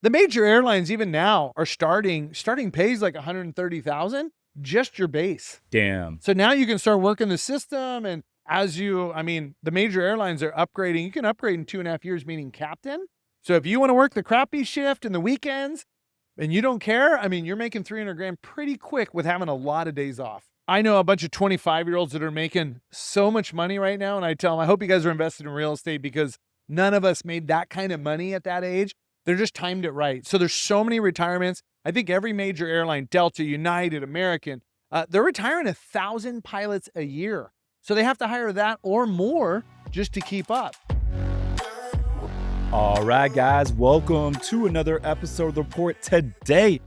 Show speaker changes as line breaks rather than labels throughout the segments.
The major airlines even now are starting pays like 130,000, just your base.
Damn.
So now you can start working the system. And the major airlines are upgrading. You can upgrade in 2.5 years, meaning captain. So if you want to work the crappy shift in the weekends and you don't care, you're making 300 grand pretty quick with having a lot of days off. I know a bunch of 25-year-olds that are making so much money right now. And I tell them, I hope you guys are invested in real estate because none of us made that kind of money at that age. They're just timed it right. So there's so many retirements. I think every major airline, Delta, United, American, they're retiring 1,000 pilots a year. So they have to hire that or more just to keep up.
All right, guys, welcome to another episode of The Report. Today,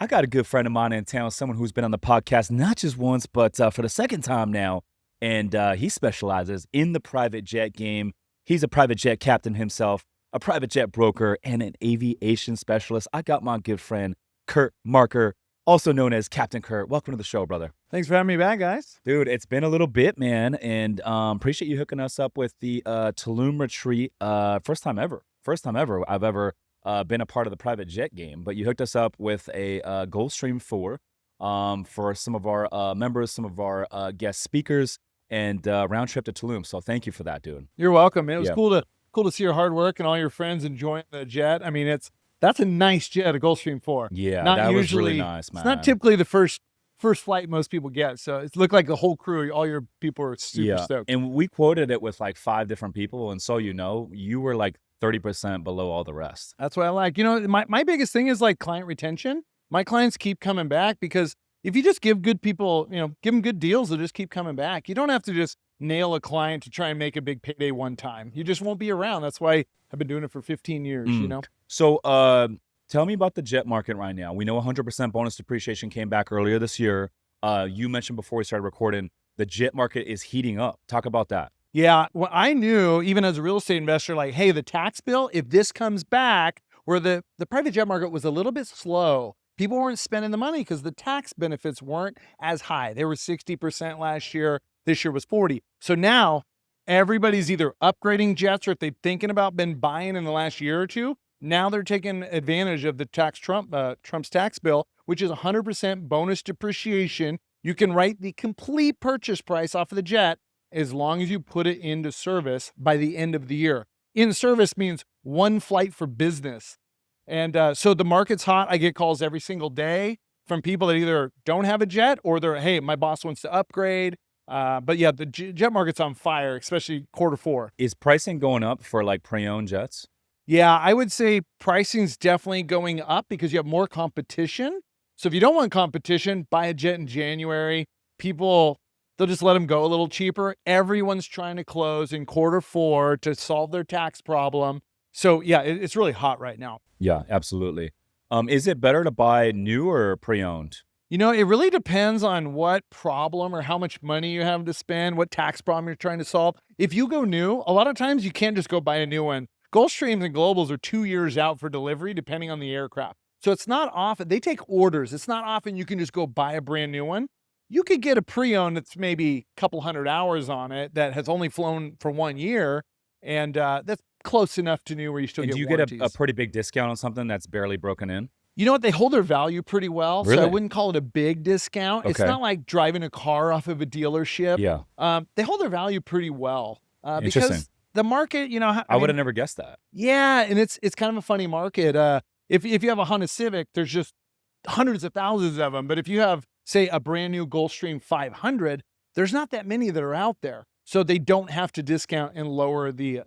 I got a good friend of mine in town, someone who's been on the podcast not just once, but for the second time now. And he specializes in the private jet game. He's a private jet captain himself, a private jet broker, and an aviation specialist. I got my good friend, Curt Marker, also known as Captain Curt. Welcome to the show, brother.
Thanks for having me back, guys.
Dude, it's been a little bit, man, and appreciate you hooking us up with the Tulum retreat. First time ever I've ever been a part of the private jet game, but you hooked us up with a Gulfstream 4 for some of our members, some of our guest speakers, and round trip to Tulum. So thank you for that, dude.
You're welcome. It was cool to see your hard work and all your friends enjoying the jet. That's a nice jet, a Gulfstream 4.
Yeah,
not
that
usually,
was really nice, man.
It's not typically the first flight most people get. So it looked like the whole crew, all your people were super stoked.
And we quoted it with like 5 different people. And so, you were like 30% below all the rest.
That's what I like. My biggest thing is like client retention. My clients keep coming back because if you just give good people, give them good deals, they'll just keep coming back. You don't have to just nail a client to try and make a big payday one time. You just won't be around. That's why I've been doing it for 15 years,
So tell me about the jet market right now. We know 100% bonus depreciation came back earlier this year. You mentioned before we started recording, the jet market is heating up. Talk about that.
Yeah, well, I knew even as a real estate investor, like, hey, the tax bill, if this comes back, where the private jet market was a little bit slow, people weren't spending the money because the tax benefits weren't as high. They were 60% last year. This year was 40. So now everybody's either upgrading jets or if they've thinking about been buying in the last year or two, now they're taking advantage of the Trump's tax bill, which is 100% bonus depreciation. You can write the complete purchase price off of the jet as long as you put it into service by the end of the year. In service means one flight for business. And so the market's hot. I get calls every single day from people that either don't have a jet or they're, hey, my boss wants to upgrade. But yeah, the jet market's on fire, especially Q4.
Is pricing going up for like pre-owned jets?
Yeah, I would say pricing's definitely going up because you have more competition. So if you don't want competition, buy a jet in January. People, they'll just let them go a little cheaper. Everyone's trying to close in Q4 to solve their tax problem. So yeah, it's really hot right now.
Yeah, absolutely. Is it better to buy new or pre-owned?
It really depends on what problem or how much money you have to spend, what tax problem you're trying to solve. If you go new, a lot of times you can't just go buy a new one. Gulfstreams and Globals are 2 years out for delivery, depending on the aircraft. So it's not often, they take orders. It's not often you can just go buy a brand new one. You could get a pre-owned that's maybe a couple hundred hours on it that has only flown for 1 year. And that's close enough to new where you still
and
get
do you
warranties.
get a pretty big discount on something that's barely broken in?
You know what? They hold their value pretty well.
Really?
So I wouldn't call it a big discount. It's
Okay.
not like driving a car off of a dealership.
Yeah.
They hold their value pretty well.
Interesting.
Because the market,
I would have never guessed that.
Yeah, and it's kind of a funny market. If you have a Honda Civic, there's just hundreds of thousands of them. But if you have, say, a brand new Gulfstream 500, there's not that many that are out there. So they don't have to discount and lower the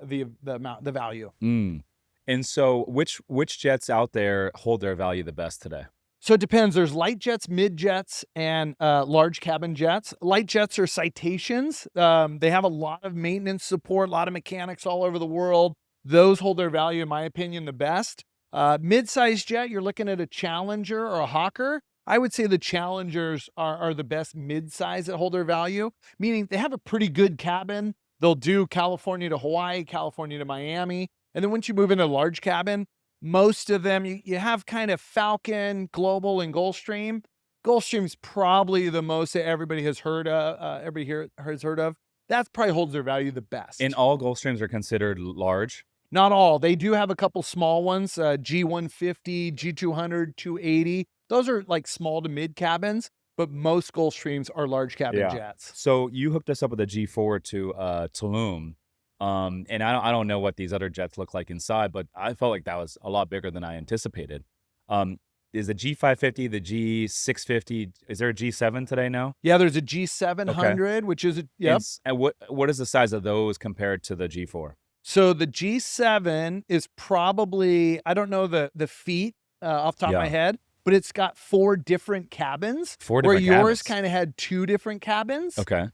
amount, the value.
And so which jets out there hold their value the best today?
So it depends. There's light jets, mid jets, and large cabin jets. Light jets are citations. They have a lot of maintenance support, a lot of mechanics all over the world. Those hold their value, in my opinion, the best. Mid-sized jet, you're looking at a Challenger or a Hawker. I would say the Challengers are the best mid-size that hold their value, meaning they have a pretty good cabin. They'll do California to Hawaii, California to Miami. And then once you move into large cabin, most of them, you have kind of Falcon, Global, and Gulfstream. Gulfstream's probably the most that everybody has heard of. Everybody here has heard of. That probably holds their value the best.
And all Gulfstreams are considered large?
Not all. They do have a couple small ones, G150, G200, 280. Those are like small to mid cabins, but most Gulfstreams are large cabin
Yeah.
jets.
So you hooked us up with a G4 to Tulum. And I don't know what these other jets look like inside, but I felt like that was a lot bigger than I anticipated. Um, is the G550, the G650, is there a G7 today now?
Yeah, there's a
Okay.
G700, which is
And,
yep.
and what is the size of those compared to the G4?
So the G7 is probably, I don't know the feet off the top of my
Yeah.
head, but it's got 4 different cabins.
4
where
different
yours
cabins.
kind of had 2 different cabins.
Okay.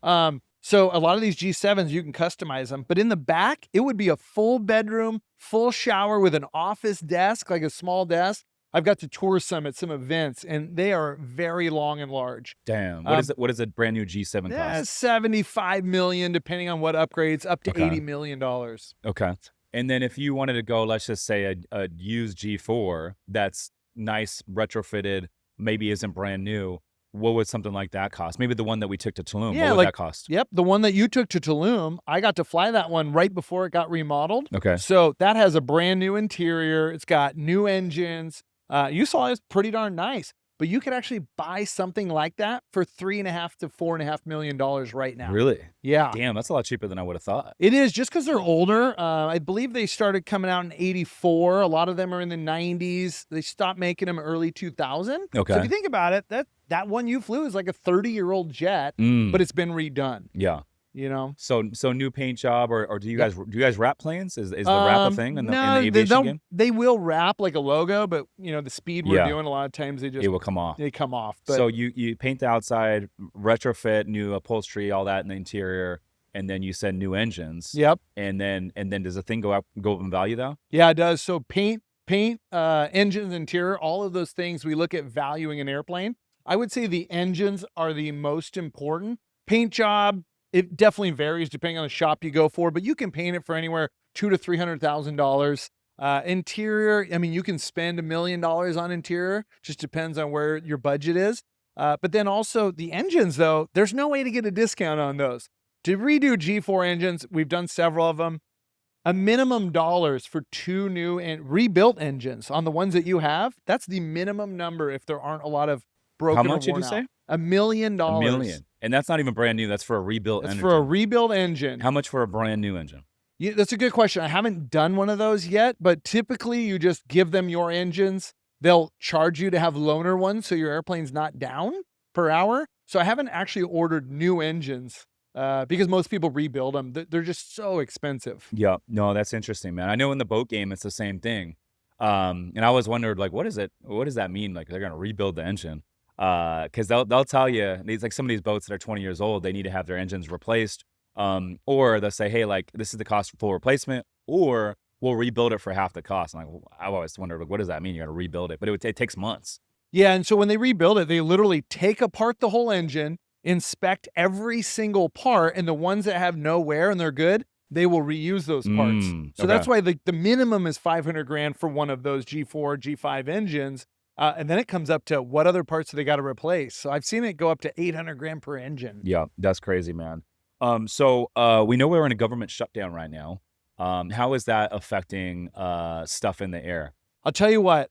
So a lot of these G7s you can customize them, but in the back it would be a full bedroom, full shower with an office desk, like a small desk. I've got to tour some at some events, and they are very long and large.
Damn.
Um,
What is a brand new G7
Yeah,
cost?
75 million, depending on what upgrades, up to
Okay.
$80 million.
Okay. And then if you wanted to go, let's just say a used G4 that's nice, retrofitted, maybe isn't brand new, what would something like that cost? Maybe the one that we took to Tulum.
Yeah,
What would
like
that cost?
Yep, the one that you took to Tulum, I got to fly that one right before it got remodeled.
Okay.
So that has a brand new interior. It's got new engines. You saw it's pretty darn nice, but you could actually buy something like that for $3.5 to $4.5 million right now.
Really?
Yeah.
Damn, that's a lot cheaper than I would have thought.
It is, just because they're older. I believe they started coming out in 84. A lot of them are in the 90s. They stopped making them early 2000. So if
Okay.
you think about it, that one you flew is like a 30-year-old jet, but it's been redone,
Yeah.
you know?
So new paint job, or do you
Yep.
guys wrap planes? Is the wrap a thing in the aviation game?
They will wrap like a logo, but the speed we're
Yeah.
doing, a lot of times
It will come off.
they come off. But
So you paint the outside, retrofit, new upholstery, all that in the interior, and then you send new engines.
yep.
And then does the thing go up in value though?
Yeah, it does. So paint, engines, interior, all of those things, we look at valuing an airplane. I would say the engines are the most important. Paint job, it definitely varies depending on the shop you go for, but you can paint it for anywhere $200,000 to $300,000. Interior, I mean, you can spend $1 million on interior. Just depends on where your budget is. But then also the engines, though, there's no way to get a discount on those. To redo G4 engines, we've done several of them. A minimum dollars for 2 new and rebuilt engines on the ones that you have. That's the minimum number if there aren't a lot of broken.
How much
or
did you
worn
say?
out. $1 million.
$1 million. And that's not even brand new. That's for a rebuilt
That's
engine.
for a rebuilt engine.
How much for a brand new engine?
Yeah, that's a good question. I haven't done one of those yet, but typically you just give them your engines. They'll charge you to have loaner ones so your airplane's not down per hour. So I haven't actually ordered new engines because most people rebuild them. They're just so expensive.
Yeah. No, that's interesting, man. I know in the boat game it's the same thing. And I always wondered, like, what does that mean? Like, they're gonna rebuild the engine. Because they'll tell you, these, like, some of these boats that are 20 years old, they need to have their engines replaced. Or they'll say, hey, like, this is the cost for full replacement, or we'll rebuild it for half the cost. And I've always wondered, like, what does that mean? You got to rebuild it, but it takes months.
Yeah, and so when they rebuild it, they literally take apart the whole engine, inspect every single part, and the ones that have no wear and they're good, they will reuse those parts. So that's why the minimum is $500,000 for one of those G4, G5 engines. And then it comes up to what other parts do they got to replace. So I've seen it go up to $800,000 per engine.
Yeah, that's crazy, man. So we know we're in a government shutdown right now. How is that affecting stuff in the air?
I'll tell you what,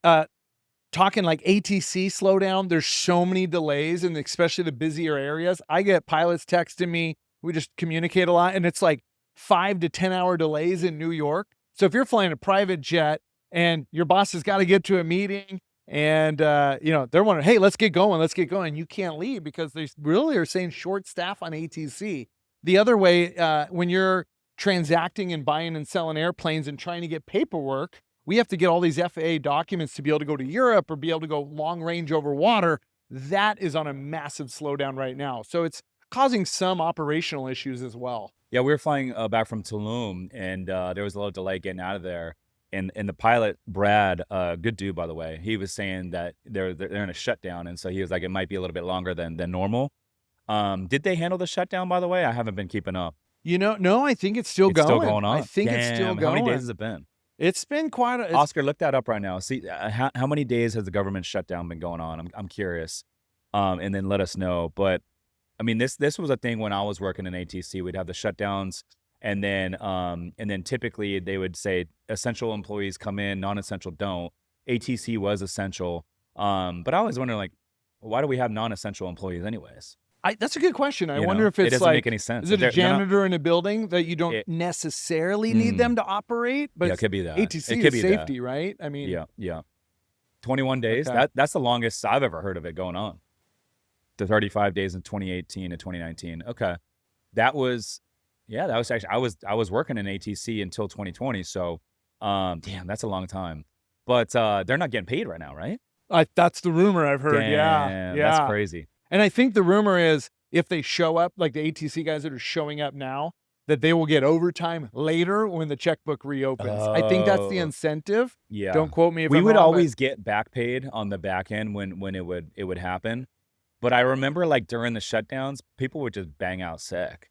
talking like ATC slowdown, there's so many delays, and especially the busier areas. I get pilots texting me. We just communicate a lot, and it's like 5 to 10 hour delays in New York. So if you're flying a private jet and your boss has got to get to a meeting and, they're wondering, hey, let's get going. You can't leave because they really are saying short staff on ATC. The other way, when you're transacting and buying and selling airplanes and trying to get paperwork, we have to get all these FAA documents to be able to go to Europe or be able to go long range over water. That is on a massive slowdown right now. So it's causing some operational issues as well.
Yeah, we were flying back from Tulum, and there was a little delay getting out of there. And the pilot, Brad, good dude, by the way, he was saying that they're in a shutdown. And so he was like, it might be a little bit longer than normal. Did they handle the shutdown, by the way? I haven't been keeping up.
No, I think it's still
It's
going.
still going on?
I think it's still
Damn,
going.
how many days has it been?
It's been quite a...
Oscar, look that up right now. See, how many days has the government shutdown been going on? I'm curious. And then let us know. But I mean, this was a thing when I was working in ATC. We'd have the shutdowns, And then typically they would say essential employees come in, non-essential don't. ATC was essential. But I always wonder, like, why do we have non-essential employees anyways?
That's a good question. I
You
wonder
know,
if
it
it's
doesn't make
like,
any sense.
is it a
They're not.
janitor in a building that you don't
It,
necessarily need them to operate? But
yeah, it could be that.
ATC
It could
is
be that.
safety, right? I mean,
Yeah. 21 days.
okay.
That's the longest I've ever heard of it going on. The 35 days in 2018 and 2019. Okay. That was actually I was working in ATC until 2020. So damn, that's a long time. But they're not getting paid right now, right?
That's the rumor I've heard. Yeah.
Damn, that's
Yeah.
crazy.
And I think the rumor is if they show up, like the ATC guys that are showing up now, that they will get overtime later when the checkbook reopens. I think that's the
Oh,
incentive.
yeah.
Don't quote me if
We
I'm
would
wrong, but
always get back paid on the back end when it would happen. But I remember, like, during the shutdowns, people would just bang out sick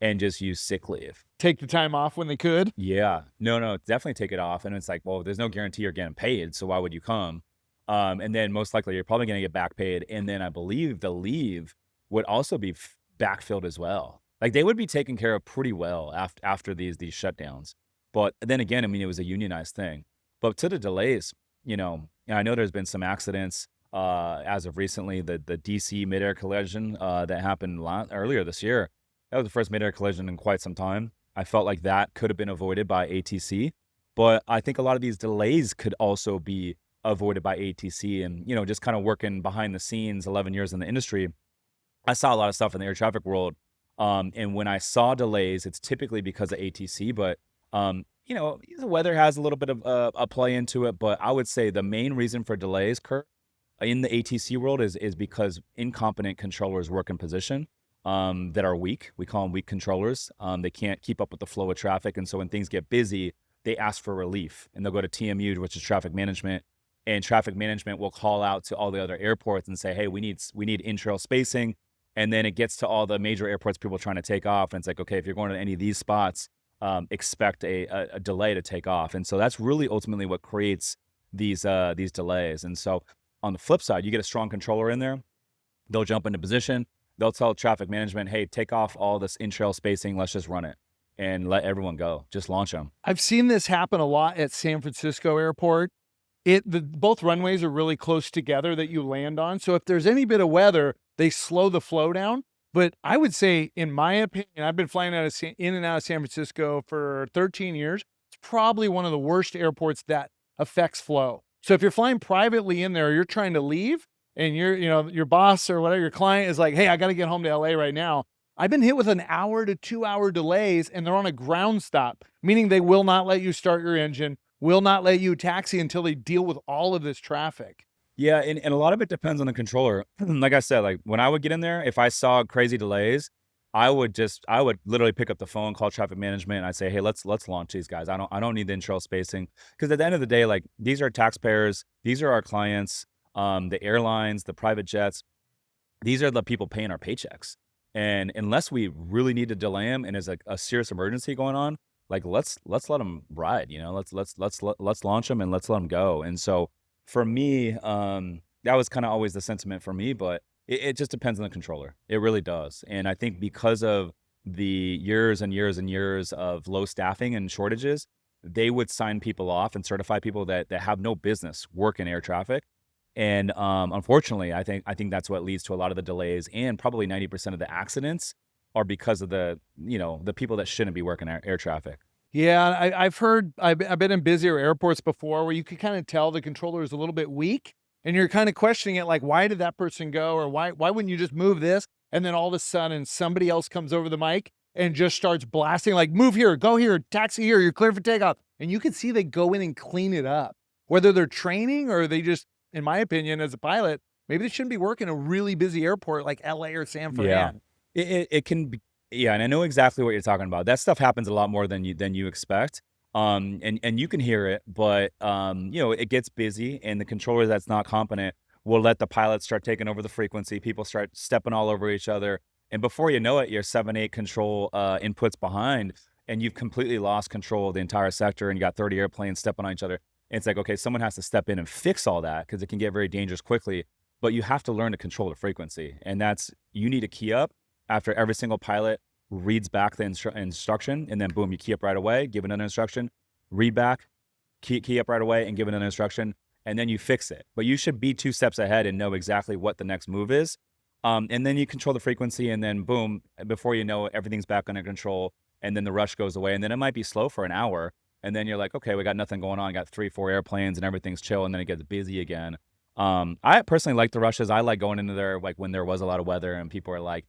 and just use sick leave.
take the time off when they could.
Yeah. No, definitely take it off. And it's like, well, there's no guarantee you're getting paid, so why would you come? And then most likely you're probably going to get back paid. And then I believe the leave would also be backfilled as well. Like, they would be taken care of pretty well after these shutdowns. But then again, I mean, it was a unionized thing. But to the delays, and I know there's been some accidents as of recently. The DC midair collision that happened earlier this year. That was the first midair collision in quite some time. I felt like that could have been avoided by ATC, but I think a lot of these delays could also be avoided by ATC. And, just kind of working behind the scenes, 11 years in the industry, I saw a lot of stuff in the air traffic world. And when I saw delays, it's typically because of ATC, but, the weather has a little bit of a play into it. But I would say the main reason for delays, Kurt, in the ATC world is because incompetent controllers work in position that are weak. We call them weak controllers. They can't keep up with the flow of traffic. And so when things get busy, they ask for relief and they'll go to TMU, which is traffic management. And traffic management will call out to all the other airports and say, hey, we need in-trail spacing. And then it gets to all the major airports people trying to take off. And it's like, okay, if you're going to any of these spots, expect a delay to take off. And so that's really ultimately what creates these delays. And so on the flip side, you get a strong controller in there, they'll jump into position. They'll tell traffic management, hey, take off all this in-trail spacing. Let's just run it and let everyone go. Just launch them.
I've seen this happen a lot at San Francisco Airport. Both runways are really close together that you land on. So if there's any bit of weather, they slow the flow down. But I would say, in my opinion, I've been flying in and out of San Francisco for 13 years. It's probably one of the worst airports that affects flow. So if you're flying privately in there, you're trying to leave, and your boss or whatever, your client is like, hey, I got to get home to LA right now. I've been hit with an hour to 2 hour delays, and they're on a ground stop, meaning they will not let you start your engine, will not let you taxi until they deal with all of this traffic.
Yeah, and a lot of it depends on the controller. Like I said, like when I would get in there, if I saw crazy delays, I would literally pick up the phone, call traffic management, and I'd say, hey, let's launch these guys. I don't need the in-trail spacing, because at the end of the day, like, these are taxpayers, these are our clients, the airlines, the private jets. These are the people paying our paychecks. And unless we really need to delay them and there's a serious emergency going on, like, let's let them ride. Let's launch them and let's let them go. And so for me, that was kind of always the sentiment for me, but it just depends on the controller. It really does. And I think because of the years and years and years of low staffing and shortages, they would sign people off and certify people that have no business working air traffic. And unfortunately, I think that's what leads to a lot of the delays, and probably 90% of the accidents are because of the people that shouldn't be working air traffic.
Yeah, I've heard, I've been in busier airports before where you can kind of tell the controller is a little bit weak, and you're kind of questioning it, like, why did that person go, or why wouldn't you just move this? And then all of a sudden somebody else comes over the mic and just starts blasting, like, move here, go here, taxi here, you're clear for takeoff. And you can see they go in and clean it up, whether they're training or they just, in my opinion, as a pilot, maybe they shouldn't be working a really busy airport like LA or San Fran.
Yeah, it can be. Yeah, and I know exactly what you're talking about. That stuff happens a lot more than you expect. And you can hear it, but it gets busy, and the controller that's not competent will let the pilots start taking over the frequency. People start stepping all over each other, and before you know it, you're 7-8 control inputs behind, and you've completely lost control of the entire sector, and you got 30 airplanes stepping on each other. And it's like, okay, someone has to step in and fix all that, because it can get very dangerous quickly. But you have to learn to control the frequency, and you need to key up after every single pilot reads back the instruction, and then boom, you key up right away, give another instruction, read back, key up right away, and give another instruction, and then you fix it. But you should be 2 steps ahead and know exactly what the next move is. And then you control the frequency, and then boom, before you know it, everything's back under control, and then the rush goes away, and then it might be slow for an hour, and then you're like, okay, we got nothing going on, got 3-4 airplanes, and everything's chill, and then it gets busy again. I personally like the rushes. I like going into there like when there was a lot of weather and people are like,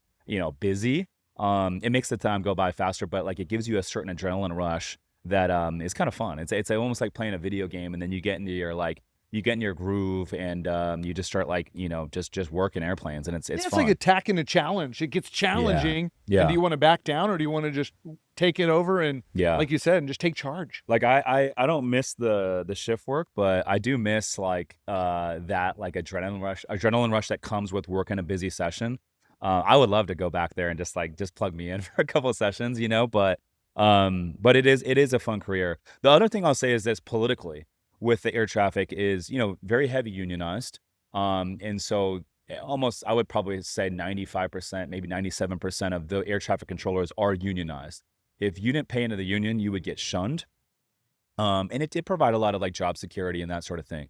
busy. It makes the time go by faster, but like it gives you a certain adrenaline rush that is kind of fun. It's almost like playing a video game, and then you get into your groove, and you just start like just working airplanes, and it's
It's
fun.
like attacking a challenge. It gets challenging.
Yeah.
And do you want to back down, or do you want to just take it over and,
Yeah.
like you said, and just take charge?
Like I don't miss the shift work, but I do miss like that like adrenaline rush that comes with working a busy session. I would love to go back there and just plug me in for a couple of sessions, but it is a fun career. The other thing I'll say is this politically with the air traffic is, very heavy unionized. And so almost, I would probably say 95%, maybe 97% of the air traffic controllers are unionized. If you didn't pay into the union, you would get shunned. And it did provide a lot of like job security and that sort of thing.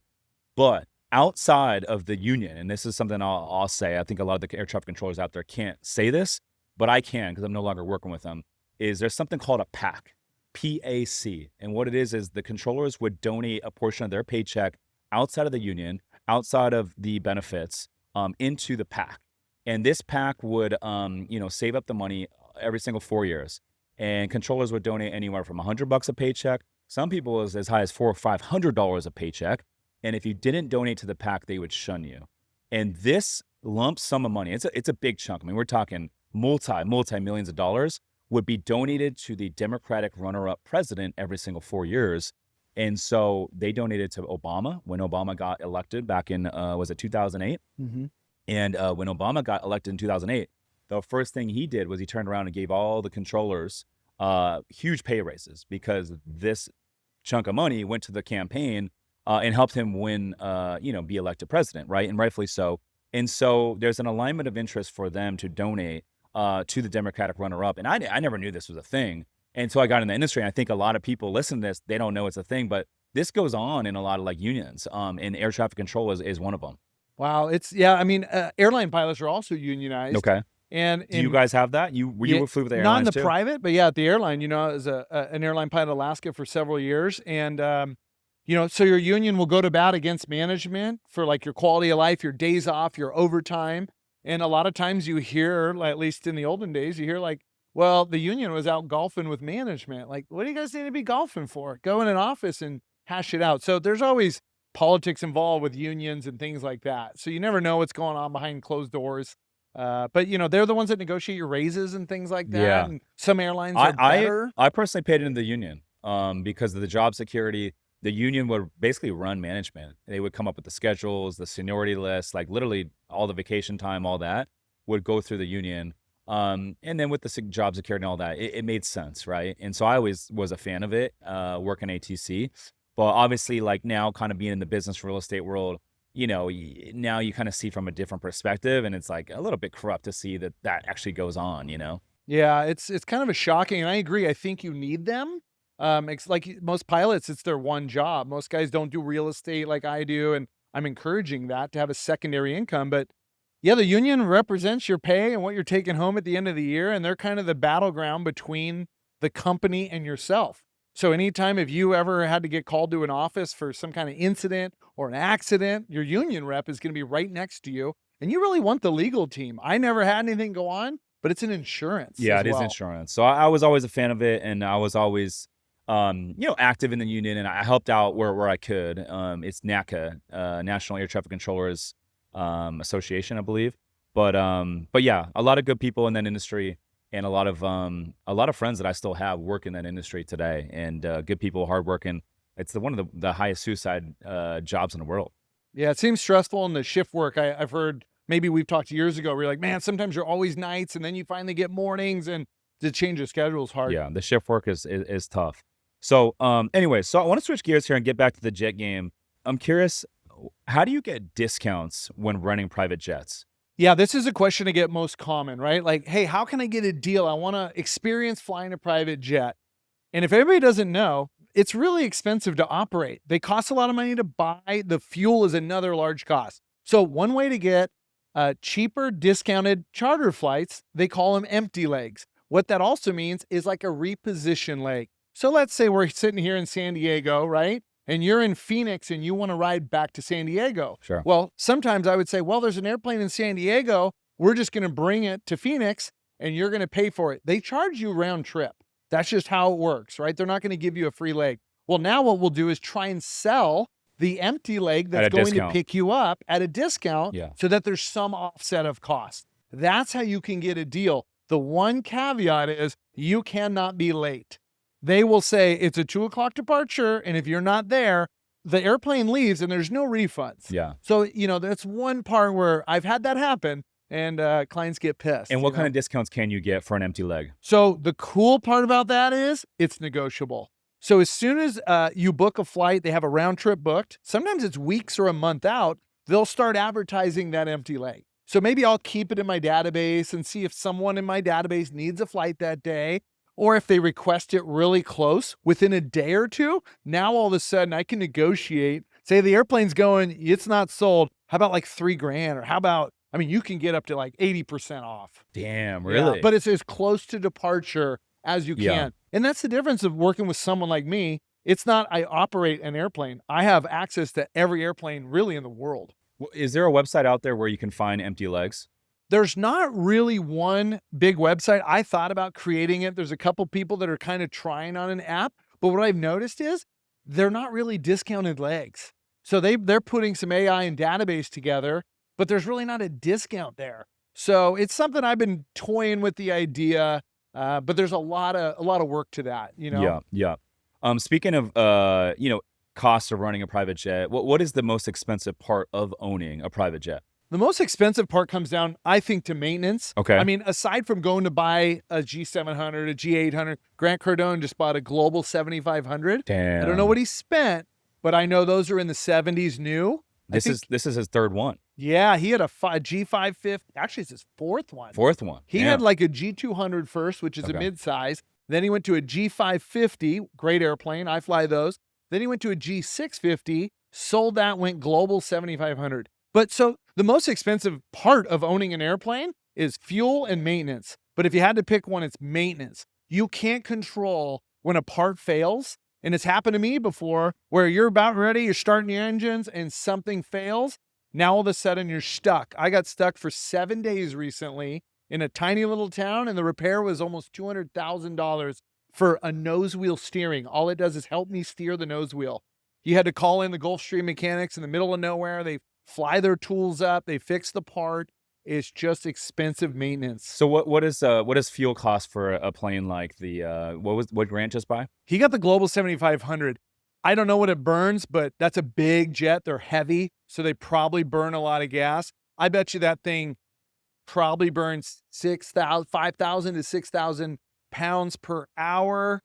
But outside of the union, and this is something I'll say, I think a lot of the air traffic controllers out there can't say this, but I can because I'm no longer working with them, is there's something called a PAC, P-A-C. And what it is the controllers would donate a portion of their paycheck outside of the union, outside of the benefits, into the PAC. And this PAC would, save up the money every single 4 years. And controllers would donate anywhere from $100 a paycheck. Some people as high as $400 or $500 a paycheck. And if you didn't donate to the PAC, they would shun you. And this lump sum of money, it's a big chunk. I mean, we're talking multi-millions of dollars would be donated to the Democratic runner-up president every single 4 years. And so they donated to Obama when Obama got elected back in, was it 2008?
Mm-hmm.
And when Obama got elected in 2008, the first thing he did was he turned around and gave all the controllers huge pay raises because this chunk of money went to the campaign and helped him win, be elected president, right? And rightfully so. And so there's an alignment of interest for them to donate to the Democratic runner-up. And I never knew this was a thing until I got in the industry. And I think a lot of people listen to this, they don't know it's a thing, but this goes on in a lot of like unions, and air traffic control is one of them.
Wow. Airline pilots are also unionized.
Okay.
And
Do you guys have that? You flew with the
not in
airlines
the
too?
private, but yeah, at the airline, I was an airline pilot in Alaska for several years. And, so your union will go to bat against management for like your quality of life, your days off, your overtime. And a lot of times you hear, like, at least in the olden days, you hear like, well, the union was out golfing with management. Like, what do you guys need to be golfing for? Go in an office and hash it out. So there's always politics involved with unions and things like that. So you never know what's going on behind closed doors. But they're the ones that negotiate your raises and things like that.
Yeah.
And some airlines are better.
I personally paid into the union because of the job security. The union would basically run management. They would come up with the schedules, the seniority list, like literally all the vacation time, all that would go through the union. And then with the job security and all that, it made sense, right? And so I always was a fan of it, working ATC. But obviously, like now kind of being in the business real estate world, now you kind of see from a different perspective, and it's like a little bit corrupt to see that actually goes on,
Yeah, it's kind of a shocking, and I agree. I think you need them. It's like most pilots, it's their one job. Most guys don't do real estate like I do, and I'm encouraging that to have a secondary income. But yeah, the union represents your pay and what you're taking home at the end of the year, and they're kind of the battleground between the company and yourself. So anytime if you ever had to get called to an office for some kind of incident or an accident, your union rep is going to be right next to you, and you really want the legal team. I never had anything go on, but it's an insurance.
Yeah,
as
it is
well.
insurance. So I was always a fan of it, and I was always, active in the union, and I helped out where I could. It's NACA, National Air Traffic Controllers Association, I believe. But yeah, a lot of good people in that industry, and a lot of friends that I still have work in that industry today, and good people, hardworking. It's one of the highest suicide jobs in the world.
Yeah, it seems stressful in the shift work. I've heard, maybe we've talked years ago, where you're like, man, sometimes you're always nights, and then you finally get mornings, and to change the schedule is hard.
Yeah, the shift work is tough. So anyway, so I want to switch gears here and get back to the jet game. I'm curious, how do you get discounts when running private jets?
Yeah, this is a question I get most common, right? Like, hey, how can I get a deal? I want to experience flying a private jet. And if everybody doesn't know, it's really expensive to operate. They cost a lot of money to buy. The fuel is another large cost. So one way to get cheaper, discounted charter flights, they call them empty legs. What that also means is like a reposition leg. So let's say we're sitting here in San Diego, right? And you're in Phoenix and you want to ride back to San Diego.
Sure.
Well, sometimes I would say, well, there's an airplane in San Diego. We're just going to bring it to Phoenix and you're going to pay for it. They charge you round trip. That's just how it works, right? They're not going to give you a free leg. Well, now what we'll do is try and sell the empty leg that's going to pick you up at a discount so that there's some offset of cost. That's how you can get a deal. The one caveat is you cannot be late. They will say it's a 2 o'clock departure, and if you're not there, the airplane leaves and there's no refunds.
Yeah.
So, that's one part where I've had that happen. And clients get pissed.
And what kind of discounts can you get for an empty leg?
So the cool part about that is it's negotiable. So as soon as you book a flight, they have a round trip booked. Sometimes it's weeks or a month out. They'll start advertising that empty leg. So maybe I'll keep it in my database and see if someone in my database needs a flight that day, or if they request it really close within a day or two. Now all of a sudden I can negotiate. Say the airplane's going, it's not sold. How about like $3,000? Or how about, you can get up to like 80% off.
Damn, really?
Yeah, but it's as close to departure as you can.
Yeah.
And that's the difference of working with someone like me. It's not I operate an airplane. I have access to every airplane really in the world.
Well, is there a website out there where you can find empty legs?
There's not really one big website. I thought about creating it. There's a couple people that are kind of trying on an app. But what I've noticed is they're not really discounted legs. So they're putting some AI and database together, but there's really not a discount there. So it's something I've been toying with the idea, but there's a lot of work to that,
Yeah. Speaking of, costs of running a private jet, what is the most expensive part of owning a private jet?
The most expensive part comes down, I think, to maintenance.
Okay.
Aside from going to buy a G700, a G800, Grant Cardone just bought a Global 7500.
Damn.
I don't know what he spent, but I know those are in the 70s new.
This is his third one.
Yeah, he had a G550. Actually, it's his fourth one. He had like a G200 first, which is a midsize. Then he went to a G550, great airplane. I fly those. Then he went to a G650, sold that, went Global 7500. But so the most expensive part of owning an airplane is fuel and maintenance. But if you had to pick one, it's maintenance. You can't control when a part fails. And it's happened to me before where you're about ready, you're starting your engines and something fails. Now all of a sudden you're stuck. I got stuck for 7 days recently in a tiny little town, and the repair was almost $200,000 for a nose wheel steering. All it does is help me steer the nose wheel. You had to call in the Gulfstream mechanics in the middle of nowhere. They fly their tools up. They fix the part. It's just expensive maintenance.
So what is fuel cost for a plane like the what Grant just buy?
He got the Global 7500. I don't know what it burns, but that's a big jet. They're heavy, so they probably burn a lot of gas. I bet you that thing probably burns 5,000 to 6,000 pounds per hour.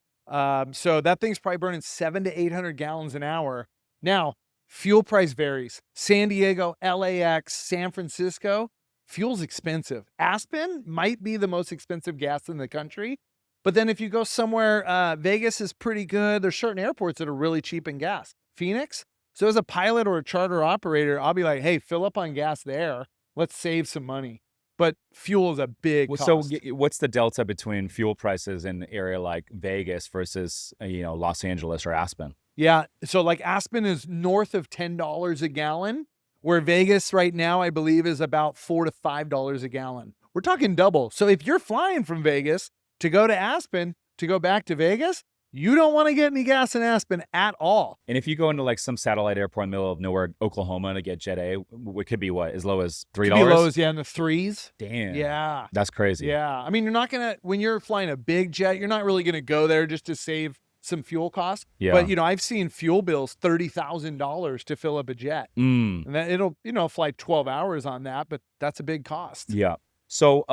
So that thing's probably burning 700 to 800 gallons an hour. Now, fuel price varies. San Diego, LAX, San Francisco, fuel's expensive. Aspen might be the most expensive gas in the country. But then if you go somewhere, Vegas is pretty good. There's certain airports that are really cheap in gas. Phoenix. So as a pilot or a charter operator, I'll be like, hey, fill up on gas there. Let's save some money. But fuel is a big cost.
So what's the delta between fuel prices in an area like Vegas versus, Los Angeles or Aspen?
Yeah. So like Aspen is north of $10 a gallon, where Vegas right now, I believe, is about $4 to $5 a gallon. We're talking double. So if you're flying from Vegas to go to Aspen, to go back to Vegas, you don't want to get any gas in Aspen at all.
And if you go into like some satellite airport in the middle of nowhere, Oklahoma, to get Jet A, it could be what, as low as $3?
Could be low as, in the threes.
Damn.
Yeah.
That's crazy.
Yeah. You're not going to, when you're flying a big jet, you're not really going to go there just to save some fuel costs.
Yeah.
But, I've seen fuel bills, $30,000 to fill up a jet. And that it'll fly 12 hours on that, but that's a big cost.
Yeah. So,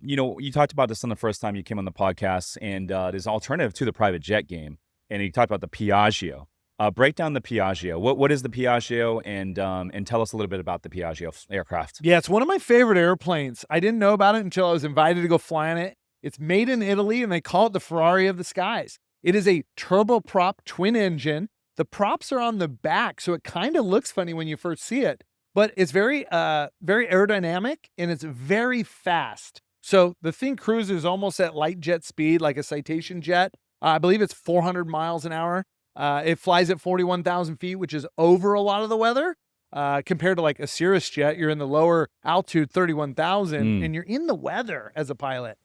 you talked about this on the first time you came on the podcast, and there's an alternative to the private jet game. And you talked about the Piaggio. Break down the Piaggio. What is the Piaggio, and tell us a little bit about the Piaggio aircraft.
Yeah, it's one of my favorite airplanes. I didn't know about it until I was invited to go fly on it. It's made in Italy, and they call it the Ferrari of the skies. It is a turboprop twin engine. The props are on the back, so it kind of looks funny when you first see it, but it's very aerodynamic, and it's very fast. So the thing cruises almost at light jet speed, like a Citation jet. I believe it's 400 miles an hour. It flies at 41,000 feet, which is over a lot of the weather. Compared to like a Cirrus jet, you're in the lower altitude, 31,000, and you're in the weather as a pilot.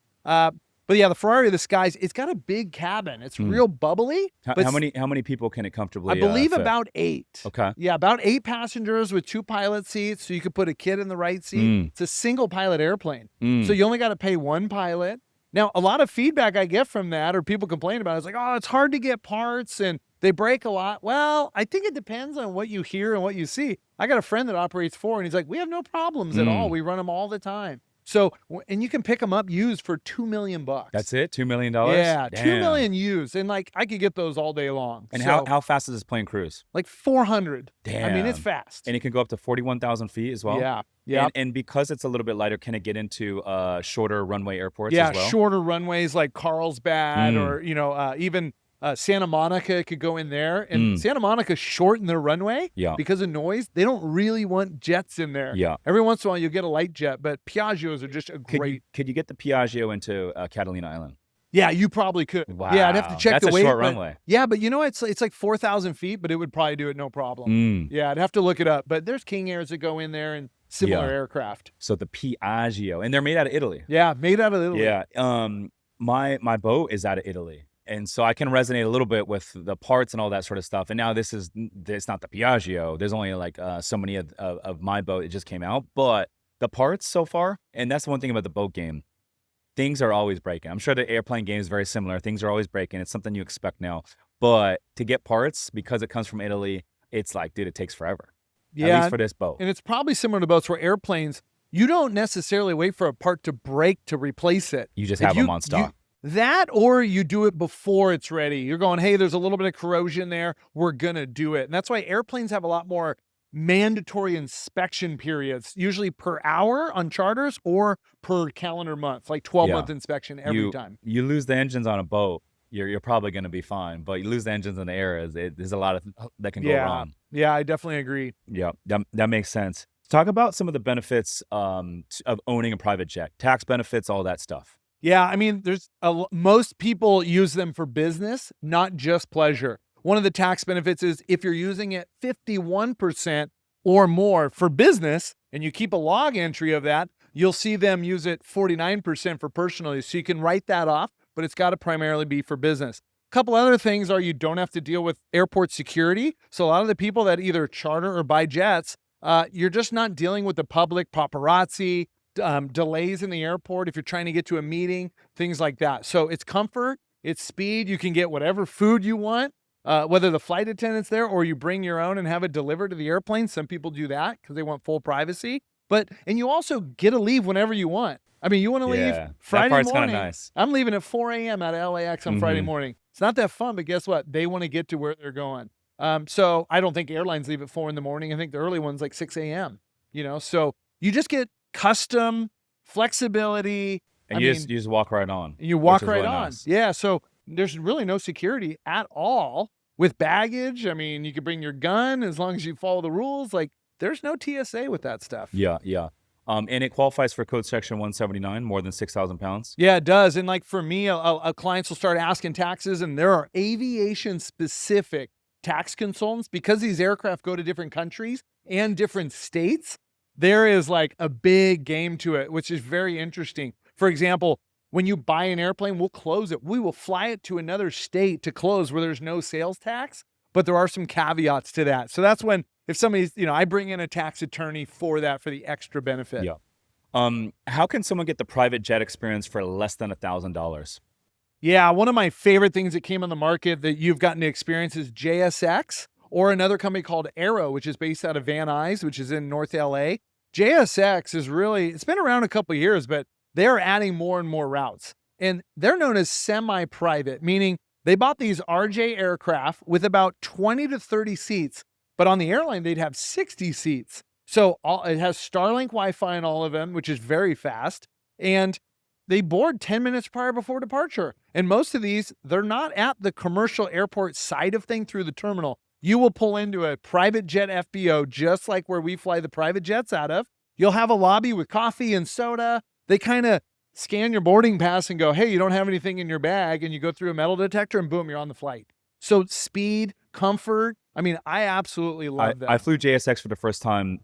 But yeah, the Ferrari of the skies, it's got a big cabin. It's real bubbly.
How many people can it comfortably
I believe
fit?
about 8.
Okay.
Yeah, about 8 passengers with 2 pilot seats, so you could put a kid in the right seat. It's a single pilot airplane. So you only got to pay 1 pilot. Now, a lot of feedback I get from that, or people complain about it, is like, oh, it's hard to get parts and they break a lot. Well, I think it depends on what you hear and what you see. I got a friend that operates 4, and he's like, we have no problems at all. We run them all the time. So, and you can pick them up used for $2 million.
That's it? $2 million?
Yeah,
Damn.
$2 million used. And like, I could get those all day long.
And
So,
how fast does this plane cruise?
like 400.
Damn.
I mean, it's fast.
And it can go up to 41,000 feet as well?
Yeah. Yeah.
And because it's a little bit lighter, can it get into shorter runway airports
Yeah,
as well?
shorter runways like Carlsbad or, even Santa Monica could go in there. And Santa Monica shortened their runway because of noise. They don't really want jets in there.
Yeah.
Every once in a while, you'll get a light jet, but Piaggios are just a great.
Could you get the Piaggio into Catalina Island?
Yeah, you probably could.
Wow.
Yeah, I'd have to check
That's
the
a
weight.
short
but-
runway.
Yeah, but it's like 4,000 feet, but it would probably do it no problem. Yeah, I'd have to look it up. But there's King Airs that go in there and similar aircraft.
So the Piaggio, and they're made out of Italy.
Yeah, made out of Italy.
Yeah. My boat is out of Italy. And so I can resonate a little bit with the parts and all that sort of stuff. And now it's not the Piaggio. There's only like so many of my boat. It just came out. But the parts so far, and that's the one thing about the boat game, things are always breaking. I'm sure the airplane game is very similar. Things are always breaking. It's something you expect now. But to get parts, because it comes from Italy, it's like, dude, it takes forever.
Yeah.
At least for this boat.
And it's probably similar to boats where airplanes, you don't necessarily wait for a part to break to replace it.
You just have them on stock.
That, or you do it before it's ready. You're going, hey, there's a little bit of corrosion there. We're going to do it. And that's why airplanes have a lot more mandatory inspection periods, usually per hour on charters or per calendar month, like 12-month inspection every time.
You lose the engines on a boat, you're probably going to be fine. But you lose the engines in the air, there's a lot of that can go wrong.
Yeah, I definitely agree.
Yeah, that makes sense. Talk about some of the benefits of owning a private jet, tax benefits, all that stuff.
Yeah, I mean, most people use them for business, not just pleasure. One of the tax benefits is if you're using it 51% or more for business, and you keep a log entry of that, you'll see them use it 49% for personal use. So you can write that off, but it's got to primarily be for business. A couple other things are you don't have to deal with airport security. So a lot of the people that either charter or buy jets, you're just not dealing with the public paparazzi, delays in the airport if you're trying to get to a meeting, things like that. So it's comfort, it's speed. You can get whatever food you want, whether the flight attendant's there or you bring your own and have it delivered to the airplane. Some people do that because they want full privacy. And you also get to leave whenever you want. I mean, you want to leave Friday
that part's
morning.
Kind of nice.
I'm leaving at 4 a.m. out of LAX on Friday morning. It's not that fun, but guess what? They want to get to where they're going. So I don't think airlines leave at 4 in the morning. I think the early ones like 6 a.m. So you just get custom flexibility.
And you just walk right on.
You walk right
really
on.
Nice.
Yeah. So there's really no security at all with baggage. I mean, you could bring your gun as long as you follow the rules. Like there's no TSA with that stuff.
Yeah. And it qualifies for code section 179, more than 6,000 pounds.
Yeah, it does. And like for me, clients will start asking taxes, and there are aviation specific tax consultants because these aircraft go to different countries and different states. There is like a big game to it, which is very interesting. For example, when you buy an airplane, we'll close it. We will fly it to another state to close where there's no sales tax, but there are some caveats to that. So that's when, if somebody's, I bring in a tax attorney for that, for the extra benefit.
Yeah. How can someone get the private jet experience for less than $1,000?
Yeah, one of my favorite things that came on the market that you've gotten to experience is JSX, or another company called Aero, which is based out of Van Nuys, which is in North LA. JSX is it's been around a couple of years, but they're adding more and more routes. And they're known as semi-private, meaning They bought these RJ aircraft with about 20 to 30 seats, but on the airline, they'd have 60 seats. So it has Starlink Wi-Fi in all of them, which is very fast. And they board 10 minutes prior before departure. And most of these, they're not at the commercial airport side of thing through the terminal. You will pull into a private jet FBO, just like where we fly the private jets out of. You'll have a lobby with coffee and soda. They kind of scan your boarding pass and go, hey, you don't have anything in your bag. And you go through a metal detector and boom, you're on the flight. So speed, comfort. I mean, I absolutely love that.
I flew JSX for the first time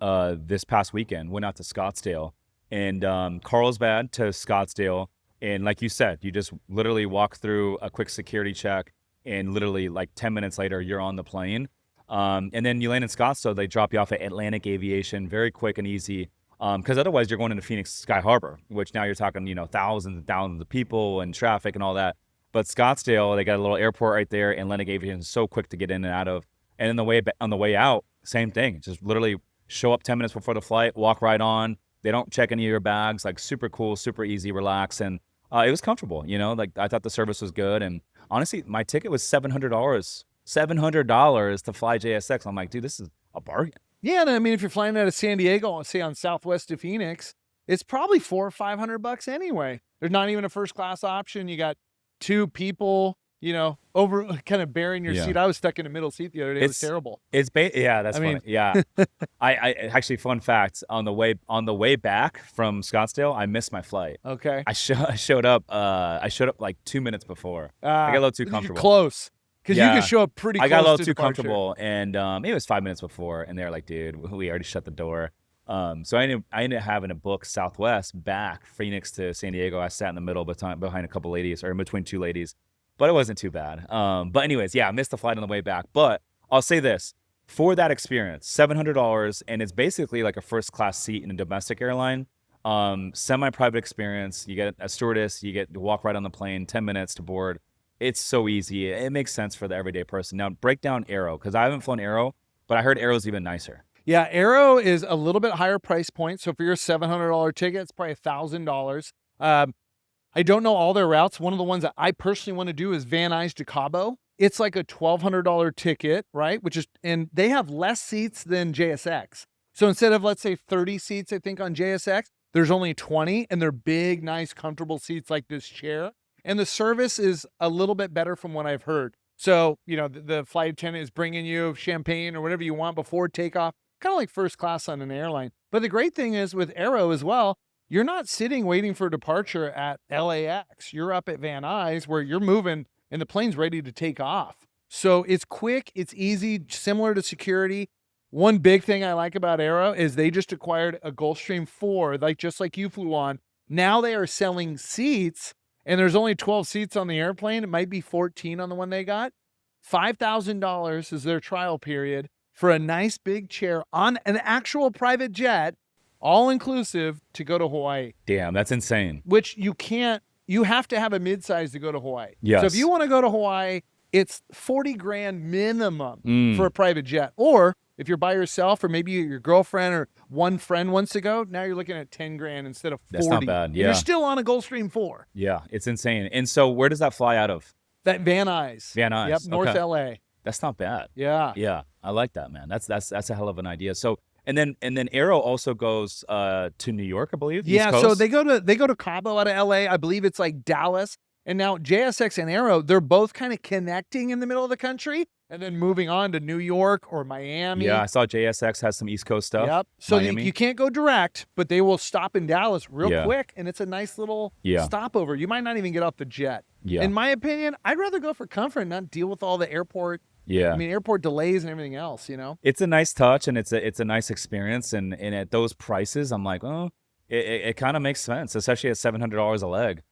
this past weekend, went out to Scottsdale and Carlsbad to Scottsdale. And like you said, you just literally walk through a quick security check and literally like 10 minutes later, you're on the plane. And then you land in Scottsdale, they drop you off at Atlantic Aviation, very quick and easy. Because otherwise you're going into Phoenix Sky Harbor, which now you're talking, thousands and thousands of people and traffic and all that. But Scottsdale, they got a little airport right there, and Atlantic Aviation is so quick to get in and out of. And then on the way out, same thing. Just literally show up 10 minutes before the flight, walk right on. They don't check any of your bags. Like super cool, super easy, relax, and it was comfortable. Like I thought the service was good, and honestly, my ticket was $700. $700 to fly JSX. I'm like, dude, this is a bargain.
Yeah, and I mean, if you're flying out of San Diego, say on Southwest to Phoenix, it's probably $400 or $500 anyway. There's not even a first class option. You got two people, over kind of bearing your seat. I was stuck in a middle seat the other day. It was terrible.
That's funny. Yeah. I actually, fun fact, on the way back from Scottsdale, I missed my flight.
Okay.
I showed up like 2 minutes before. I got a little too comfortable.
You're close. Because you can show up pretty close.
I got a little too
departure.
comfortable, and it was 5 minutes before, and they're like, dude, we already shut the door. So I ended up having to book Southwest back Phoenix to San Diego. I sat in the middle behind a couple ladies, or in between two ladies, but it wasn't too bad. But anyways, I missed the flight on the way back. But I'll say this, for that experience, $700, and it's basically like a first class seat in a domestic airline. Semi-private experience. You get a stewardess, you get to walk right on the plane, 10 minutes to board. It's so easy. It makes sense for the everyday person. Now, break down Aero, because I haven't flown Aero, but I heard Aero's even nicer.
Yeah, Aero is a little bit higher price point. So for your $700 ticket, it's probably $1,000. I don't know all their routes. One of the ones that I personally want to do is Van Nuys to Cabo. It's like a $1,200 ticket, right? And they have less seats than JSX. So instead of, let's say, 30 seats, I think, on JSX, there's only 20, and they're big, nice, comfortable seats like this chair. And the service is a little bit better from what I've heard. So, the flight attendant is bringing you champagne or whatever you want before takeoff, kind of like first class on an airline. But the great thing is with Aero as well, you're not sitting waiting for departure at LAX. You're up at Van Nuys where you're moving and the plane's ready to take off. So it's quick, it's easy, similar to security. One big thing I like about Aero is they just acquired a Gulfstream 4, just like you flew on. Now they are selling seats. And there's only 12 seats on the airplane. It might be 14 on the one they got. $5,000 is their trial period for a nice big chair on an actual private jet, all inclusive, to go to Hawaii.
Damn, that's insane.
Which you have to have a midsize to go to Hawaii.
Yes.
So if you want to go to Hawaii, it's $40,000 minimum for a private jet. Or if you're by yourself, or maybe your girlfriend or one friend wants to go, now you're looking at $10,000 instead of $40,000.
That's not bad. Yeah.
And you're still on a Gulfstream 4.
Yeah, it's insane. And so where does that fly out of?
That Van Nuys.
Van Nuys.
Yep, North
okay.
LA.
That's not bad.
Yeah.
Yeah, I like that, man. That's a hell of an idea. So and then Aero also goes to New York, I believe.
Yeah, so they go to Cabo out of LA. I believe it's like Dallas. And now JSX and Aero, they're both kind of connecting in the middle of the country and then moving on to New York or Miami.
Yeah, I saw JSX has some East Coast stuff.
Yep. So
Miami.
you can't go direct, but they will stop in Dallas real quick, and it's a nice little stopover. You might not even get off the jet.
Yeah.
In my opinion, I'd rather go for comfort and not deal with all the airport.
Yeah.
I mean, airport delays and everything else,
It's a nice touch, and it's a nice experience, and at those prices, I'm like, oh, it kind of makes sense, especially at $700 a leg.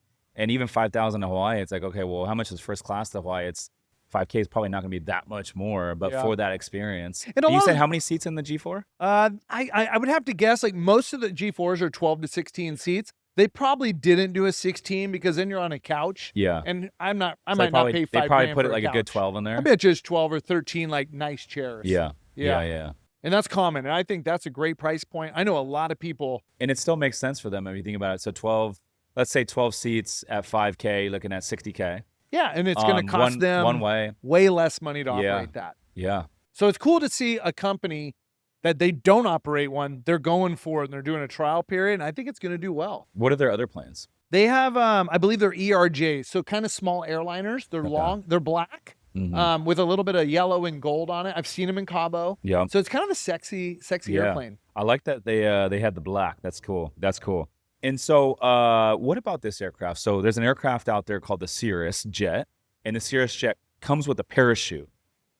And even $5,000 to Hawaii, it's like, okay, well, how much is first class to Hawaii? It's $5K is probably not going to be that much more, but for that experience. And you said how many seats in the G4?
I would have to guess like most of the G4s are 12 to 16 seats. They probably didn't do a 16 because then you're on a couch.
Yeah.
And I might not pay $5,000.
They probably put it like
a
a good 12 in there.
I bet you it's 12 or 13 like nice chairs.
Yeah.
And that's common. And I think that's a great price point. I know a lot of people.
And it still makes sense for them if you think about it. So let's say 12 seats at $5K, looking at $60K.
Yeah, and it's going to cost them
one way.
way less money to
Yeah.
operate that.
Yeah.
So it's cool to see a company that they don't operate one, they're going for it, and they're doing a trial period, and I think it's going to do well.
What are their other plans?
They have, I believe they're ERJs, so kind of small airliners. They're long, they're black, with a little bit of yellow and gold on it. I've seen them in Cabo.
Yeah.
So it's kind of a sexy airplane.
I like that they had the black. That's cool. That's cool. And so what about this aircraft? So there's an aircraft out there called the Cirrus Jet, and the Cirrus Jet comes with a parachute.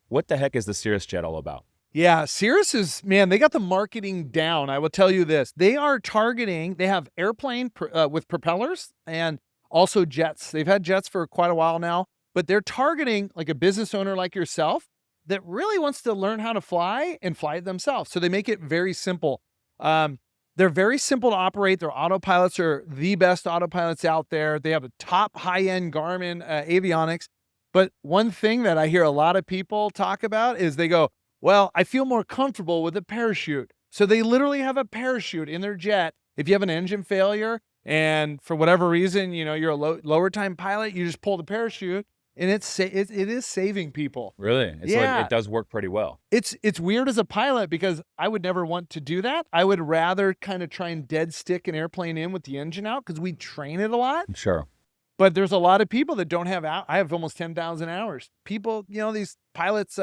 What the heck is the Cirrus Jet all about?
Yeah, Cirrus is, man, they got the marketing down. I will tell you this. They are targeting, they have airplane with propellers and also jets. They've had jets for quite a while now, but they're targeting like a business owner like yourself that really wants to learn how to fly and fly it themselves. So they make it very simple. They're very simple to operate. Their autopilots are the best autopilots out there. They have a top high-end Garmin avionics. But one thing that I hear a lot of people talk about is they go, well, I feel more comfortable with a parachute. So they literally have a parachute in their jet. If you have an engine failure and for whatever reason, you know, you're a lower time pilot, you just pull the parachute and it is saving people.
Really?
Yeah.
It does work pretty well.
It's weird as a pilot because I would never want to do that. I would rather kind of try and dead stick an airplane in with the engine out because we train it a lot.
Sure.
But there's a lot of people that don't have I have almost 10,000 hours. People, you know, these pilots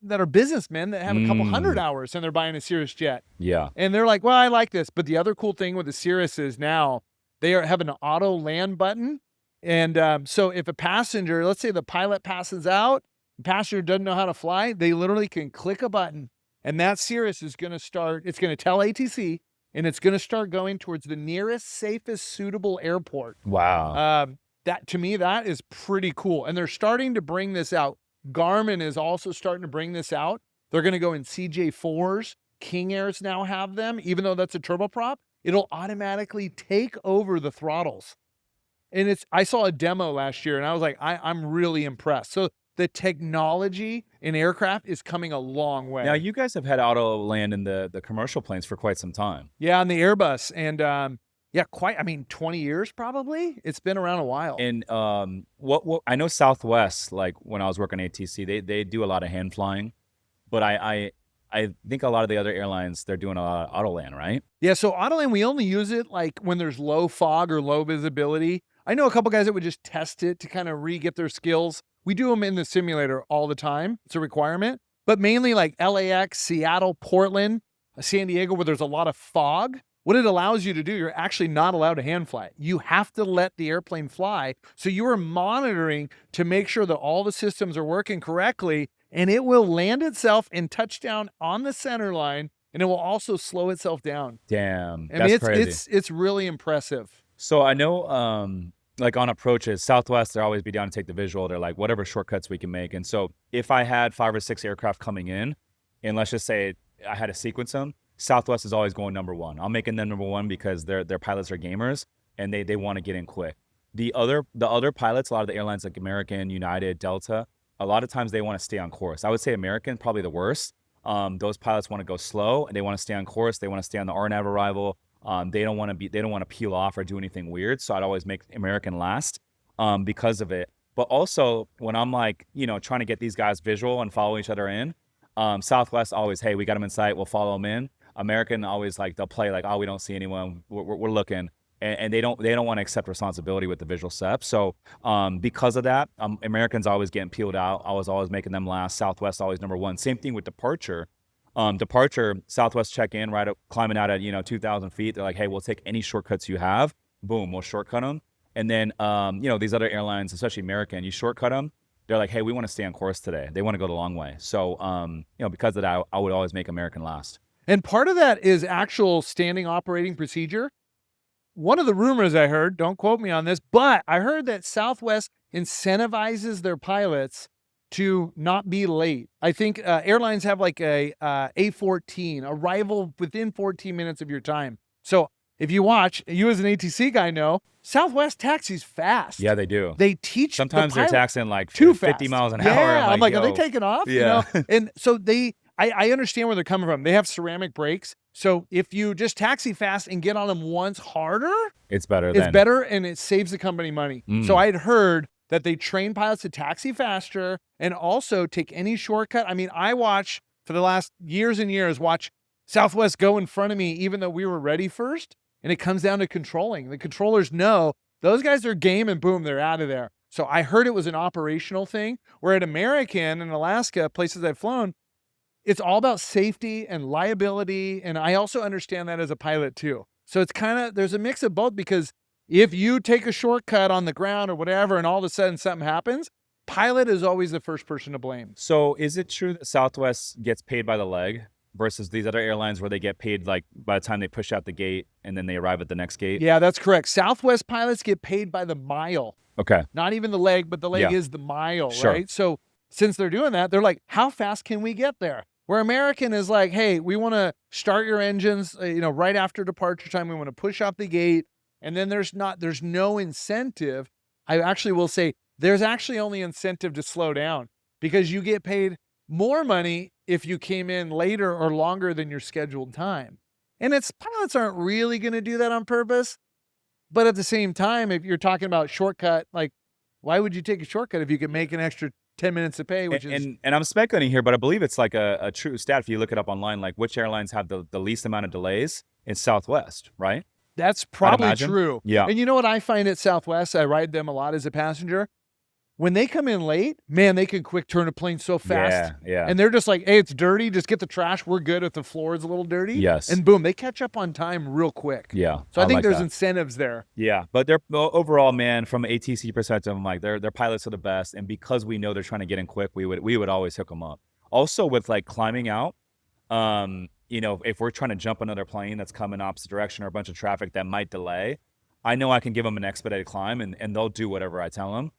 that are businessmen that have a couple hundred hours and they're buying a Cirrus jet.
Yeah.
And they're like, well, I like this. But the other cool thing with the Cirrus is now they have an auto land button. And so if a passenger, let's say the pilot passes out, the passenger doesn't know how to fly, they literally can click a button and that Cirrus is going to start, it's going to tell ATC and it's going to start going towards the nearest, safest, suitable airport.
Wow.
That to me, that is pretty cool. And they're starting to bring this out. Garmin is also starting to bring this out. They're going to go in CJ4s. King Airs now have them, even though that's a turboprop. It'll automatically take over the throttles. And I saw a demo last year and I was like, I'm really impressed. So the technology in aircraft is coming a long way.
Now, you guys have had auto land in the commercial planes for quite some time.
Yeah, on the Airbus. And yeah, 20 years probably. It's been around a while.
And what I know Southwest, like when I was working at ATC, they do a lot of hand flying, but I think a lot of the other airlines, they're doing a lot of Autoland, right?
Yeah, so Autoland, we only use it like when there's low fog or low visibility. I know a couple guys that would just test it to kind of re-get their skills. We do them in the simulator all the time. It's a requirement. But mainly like LAX, Seattle, Portland, San Diego, where there's a lot of fog. What it allows you to do, you're actually not allowed to hand fly. You have to let the airplane fly. So you are monitoring to make sure that all the systems are working correctly, and it will land itself and touch down on the center line, and it will also slow itself down.
Damn,
I mean,
that's crazy.
It's really impressive.
So I know, like on approaches, Southwest, they'll always be down to take the visual. They're like, whatever shortcuts we can make. And so if I had 5 or 6 aircraft coming in, and let's just say I had to sequence them, Southwest is always going number one. I'm making them number one because their pilots are gamers and they want to get in quick. The other pilots, a lot of the airlines like American, United, Delta, a lot of times they want to stay on course. I would say American, probably the worst. Those pilots want to go slow and they want to stay on course. They want to stay on the RNAV arrival. They don't want to peel off or do anything weird. So I'd always make American last because of it. But also when I'm like, you know, trying to get these guys visual and follow each other in, Southwest always, hey, we got them in sight. We'll follow them in. American always like, they'll play like, oh, we don't see anyone. We're looking. And they don't want to accept responsibility with the visual SEP. So because of that, Americans always getting peeled out. I was always making them last. Southwest always number one. Same thing with departure. Southwest check in right up, climbing out at 2,000 feet. They're like, hey, we'll take any shortcuts you have. Boom, we'll shortcut them. And then these other airlines, especially American, you shortcut them. They're like, hey, we want to stay on course today. They want to go the long way. So because of that, I would always make American last.
And part of that is actual standing operating procedure. One of the rumors I heard, don't quote me on this, but I heard that Southwest incentivizes their pilots to not be late. I think airlines have like a A14, arrival within 14 minutes of your time. So if you watch, you as an ATC guy know, Southwest taxis fast.
Yeah, they do.
They teach
Sometimes they're taxing like
too
50
fast.
miles an
Yeah,
hour.
I'm like,
yo.
are they taking off?
Yeah.
You know? And so I understand where they're coming from. They have ceramic brakes. So if you just taxi fast and get on them once harder,
it's better.
It's better and it saves the company money. So I had heard that they train pilots to taxi faster and also take any shortcut. I mean, I watch for the last years and years, watch Southwest go in front of me, even though we were ready first. And it comes down to controlling. The controllers know those guys are game and boom, they're out of there. So I heard it was an operational thing, where at American and Alaska, places I've flown, it's all about safety and liability. And I also understand that as a pilot too. So it's kind of, there's a mix of both, because if you take a shortcut on the ground or whatever, and all of a sudden something happens, pilot is always the first person to blame.
So is it true that Southwest gets paid by the leg versus these other airlines where they get paid like by the time they push out the gate and then they arrive at the next gate?
Yeah, that's correct. Southwest pilots get paid by the mile.
Okay.
Not even the leg, but the leg is the mile, right? So since they're doing that, they're like, how fast can we get there? Where American is like, hey, we want to start your engines, right after departure time. We want to push out the gate. And then there's no incentive. I actually will say there's actually only incentive to slow down, because you get paid more money if you came in later or longer than your scheduled time. And pilots aren't really going to do that on purpose. But at the same time, if you're talking about shortcut, like, why would you take a shortcut if you could make an extra 10 minutes of pay,
And I'm speculating here, but I believe it's like a true stat. If you look it up online, like which airlines have the least amount of delays, it's Southwest, right?
That's probably true.
Yeah.
And you know what I find at Southwest? I ride them a lot as a passenger. When they come in late, man, they can quick turn a plane so fast.
Yeah.
And they're just like, hey, it's dirty. Just get the trash. We're good if the floor is a little dirty.
Yes.
And boom, they catch up on time real quick.
Yeah.
So I think
like
there's
that.
incentives there.
Yeah. But they're overall, man, from an ATC perspective, I'm like, their pilots are the best. And because we know they're trying to get in quick, we would always hook them up. Also with like climbing out, if we're trying to jump another plane that's coming opposite direction or a bunch of traffic that might delay, I know I can give them an expedited climb and they'll do whatever I tell them.